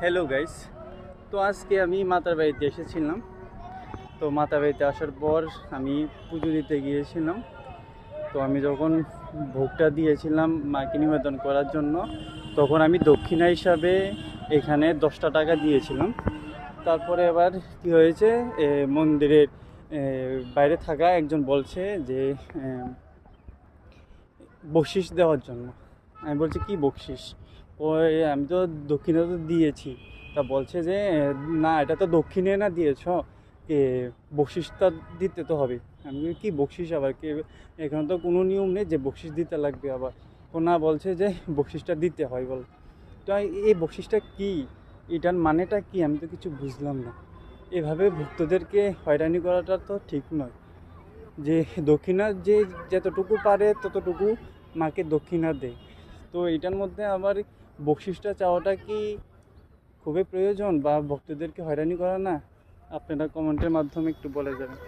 Hello guys. তো আজকে আমি মাতার বাড়িতে এসেছিলাম। তো মাতার বাড়িতে আসার পর আমি পুজো দিতে গিয়েছিলাম। তো আমি যখন ভোগটা দিয়েছিলাম মাকে নিবেদন করার জন্য, তখন আমি দক্ষিণা হিসাবে এখানে 10টা টাকা দিয়েছিলাম। তারপরে আবার কি হয়েছে, মন্দিরের বাইরে থাকা একজন বলছে যে বকশিস দেওয়ার জন্য। আমি বলছি কি বকশিস? ওই আমি তো দক্ষিণে তো দিয়েছি। তা বলছে যে না, এটা তো দক্ষিণে না দিয়েছ, এ বকশিসটা দিতে তো হবে। আমি বলি, কি বকশিস আবার কি? এখানে তো কোনো নিয়ম নেই যে বকশিস দিতে লাগবে আবার। ও না, বলছে যে বকশিসটা দিতে হয় বল। তো এই বকশিসটা কি, এটার মানেটা কি, আমি তো কিছু বুঝলাম না। এভাবে ভক্তদেরকে হয়রানি করাটা তো ঠিক নয়। যে দক্ষিণা যে যতটুকু পারে ততটুকু মাকে দক্ষিণা দেয়। তো এটার মধ্যে আবার বকশিসটা চাওয়াটা কি খুবই প্রয়োজন, বা ভক্তদেরকে হয়রানি করা না? আপনারা কমেন্টের মাধ্যমে একটু বলে যাবেন।